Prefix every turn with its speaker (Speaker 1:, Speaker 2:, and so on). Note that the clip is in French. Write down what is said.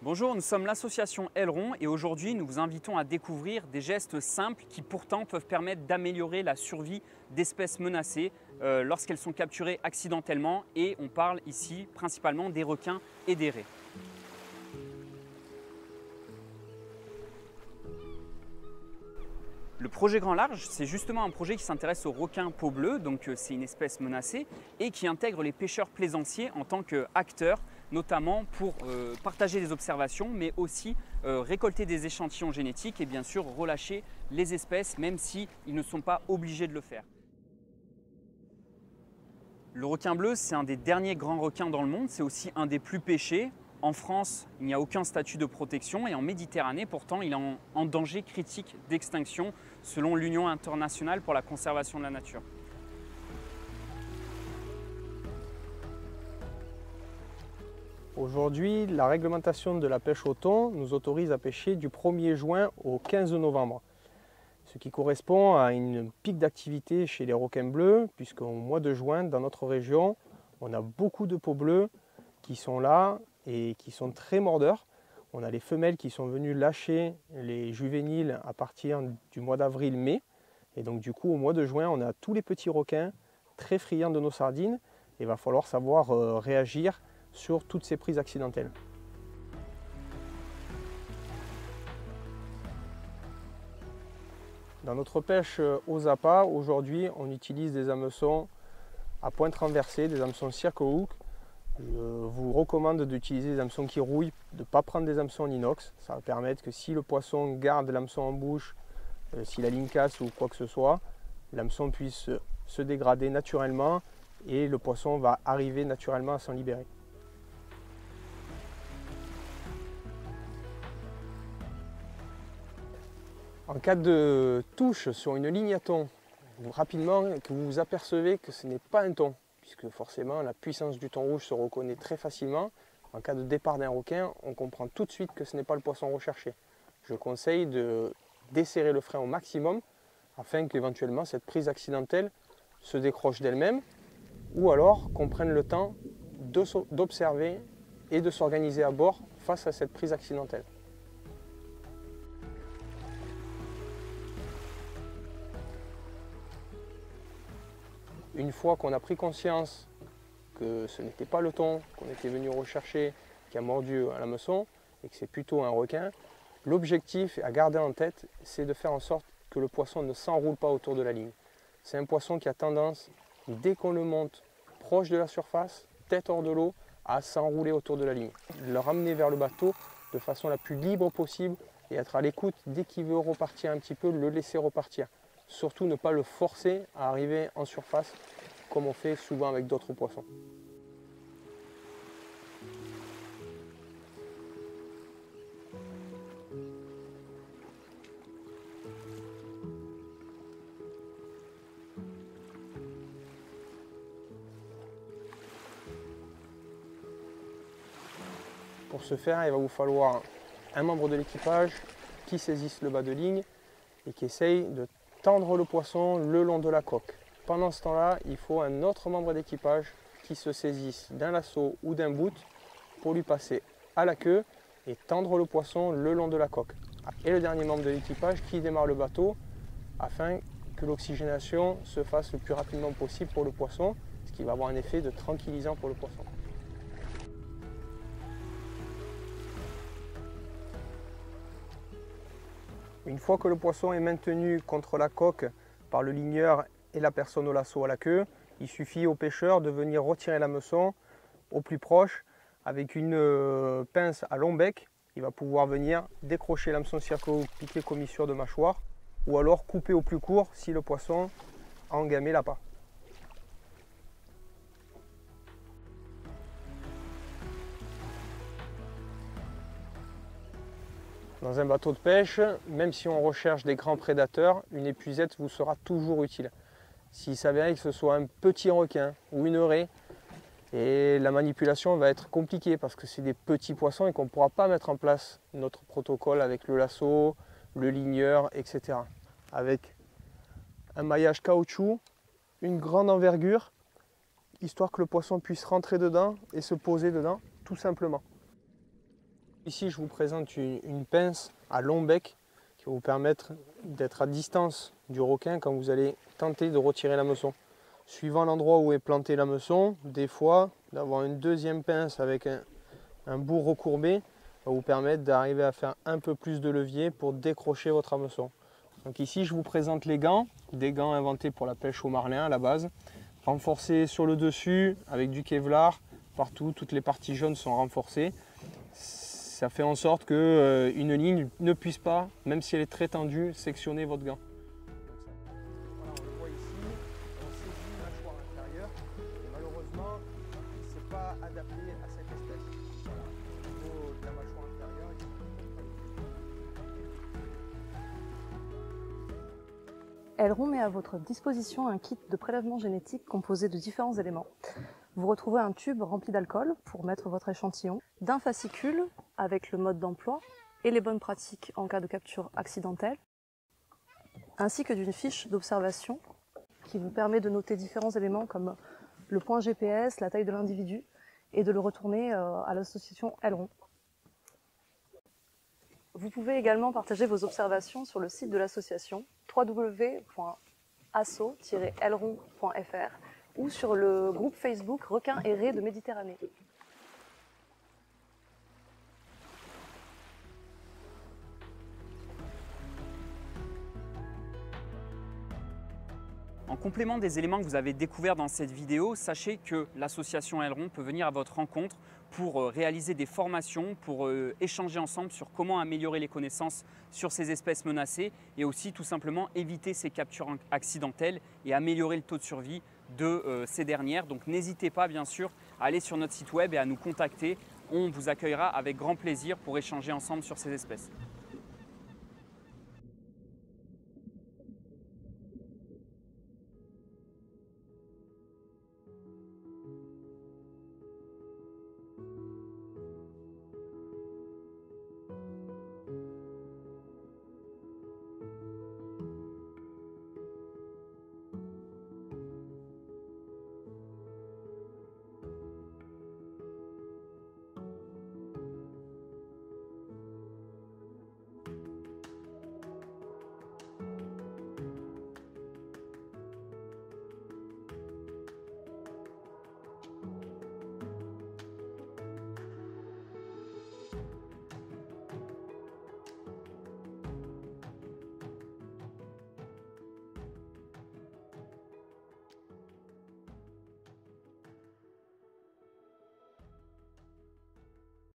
Speaker 1: Bonjour, nous sommes l'association Aileron et aujourd'hui nous vous invitons à découvrir des gestes simples qui pourtant peuvent permettre d'améliorer la survie d'espèces menacées lorsqu'elles sont capturées accidentellement, et on parle ici principalement des requins et des raies. Le projet Grand Large, c'est justement un projet qui s'intéresse aux requins peau bleue, donc c'est une espèce menacée, et qui intègre les pêcheurs plaisanciers en tant qu'acteurs, notamment pour partager des observations, mais aussi récolter des échantillons génétiques et bien sûr relâcher les espèces, même s'ils ne sont pas obligés de le faire. Le requin bleu, c'est un des derniers grands requins dans le monde, c'est aussi un des plus pêchés. En France, il n'y a aucun statut de protection et en Méditerranée, pourtant, il est en danger critique d'extinction selon l'Union internationale pour la conservation de la nature.
Speaker 2: Aujourd'hui, la réglementation de la pêche au thon nous autorise à pêcher du 1er juin au 15 novembre, ce qui correspond à une pic d'activité chez les requins bleus, puisqu'au mois de juin, dans notre région, on a beaucoup de peaux bleues qui sont là et qui sont très mordeurs. On a les femelles qui sont venues lâcher les juvéniles à partir du mois d'avril-mai. Et donc du coup, au mois de juin, on a tous les petits requins très friands de nos sardines. Et il va falloir savoir réagir sur toutes ces prises accidentelles. Dans notre pêche aux appâts, aujourd'hui, on utilise des hameçons à pointe renversée, des hameçons circle hook. Je vous recommande d'utiliser des hameçons qui rouillent, de ne pas prendre des hameçons en inox. Ça va permettre que si le poisson garde l'hameçon en bouche, si la ligne casse ou quoi que ce soit, l'hameçon puisse se dégrader naturellement et le poisson va arriver naturellement à s'en libérer. En cas de touche sur une ligne à thon, rapidement que vous vous apercevez que ce n'est pas un thon, puisque forcément la puissance du thon rouge se reconnaît très facilement. En cas de départ d'un requin, on comprend tout de suite que ce n'est pas le poisson recherché. Je conseille de desserrer le frein au maximum afin qu'éventuellement cette prise accidentelle se décroche d'elle-même, ou alors qu'on prenne le temps d'observer et de s'organiser à bord face à cette prise accidentelle. Une fois qu'on a pris conscience que ce n'était pas le thon qu'on était venu rechercher qui a mordu à l'hameçon et que c'est plutôt un requin, l'objectif à garder en tête, c'est de faire en sorte que le poisson ne s'enroule pas autour de la ligne. C'est un poisson qui a tendance, dès qu'on le monte proche de la surface, tête hors de l'eau, à s'enrouler autour de la ligne. Le ramener vers le bateau de façon la plus libre possible et être à l'écoute dès qu'il veut repartir un petit peu, le laisser repartir. Surtout ne pas le forcer à arriver en surface comme on fait souvent avec d'autres poissons. Pour ce faire, il va vous falloir un membre de l'équipage qui saisisse le bas de ligne et qui essaye de tendre le poisson le long de la coque. Pendant ce temps-là, il faut un autre membre d'équipage qui se saisisse d'un lasso ou d'un bout pour lui passer à la queue et tendre le poisson le long de la coque. Et le dernier membre de l'équipage qui démarre le bateau afin que l'oxygénation se fasse le plus rapidement possible pour le poisson, ce qui va avoir un effet de tranquillisant pour le poisson. Une fois que le poisson est maintenu contre la coque par le ligneur et la personne au lasso à la queue, il suffit au pêcheur de venir retirer l'hameçon au plus proche avec une pince à long bec. Il va pouvoir venir décrocher l'hameçon circle hook piqué commissure de mâchoire ou alors couper au plus court si le poisson a engamé l'appât. Dans un bateau de pêche, même si on recherche des grands prédateurs, une épuisette vous sera toujours utile. S'il s'avérait que ce soit un petit requin ou une raie, et la manipulation va être compliquée parce que c'est des petits poissons et qu'on ne pourra pas mettre en place notre protocole avec le lasso, le ligneur, etc. Avec un maillage caoutchouc, une grande envergure, histoire que le poisson puisse rentrer dedans et se poser dedans, tout simplement. Ici, je vous présente une pince à long bec qui va vous permettre d'être à distance du requin quand vous allez tenter de retirer l'hameçon. Suivant l'endroit où est planté l'hameçon, des fois, d'avoir une deuxième pince avec un bout recourbé va vous permettre d'arriver à faire un peu plus de levier pour décrocher votre hameçon. Donc ici, je vous présente les gants, des gants inventés pour la pêche au marlin à la base, renforcés sur le dessus avec du Kevlar, partout, toutes les parties jaunes sont renforcées. Ça fait en sorte qu'une ligne ne puisse pas, même si elle est très tendue, sectionner votre gant. Voilà, on le voit ici, on saisit une mâchoire inférieure, et malheureusement, ce n'est pas adapté à cette espèce. Voilà. Au niveau de la mâchoire inférieure,
Speaker 3: Aileron met à votre disposition un kit de prélèvement génétique composé de différents éléments. Vous retrouvez un tube rempli d'alcool pour mettre votre échantillon, d'un fascicule avec le mode d'emploi et les bonnes pratiques en cas de capture accidentelle, ainsi que d'une fiche d'observation qui vous permet de noter différents éléments comme le point GPS, la taille de l'individu et de le retourner à l'association Aileron. Vous pouvez également partager vos observations sur le site de l'association www.asso-aileron.fr ou sur le groupe Facebook Requins et Raies de Méditerranée.
Speaker 1: En complément des éléments que vous avez découverts dans cette vidéo, sachez que l'association Aileron peut venir à votre rencontre pour réaliser des formations, pour échanger ensemble sur comment améliorer les connaissances sur ces espèces menacées et aussi tout simplement éviter ces captures accidentelles et améliorer le taux de survie de ces dernières. Donc n'hésitez pas bien sûr à aller sur notre site web et à nous contacter. On vous accueillera avec grand plaisir pour échanger ensemble sur ces espèces.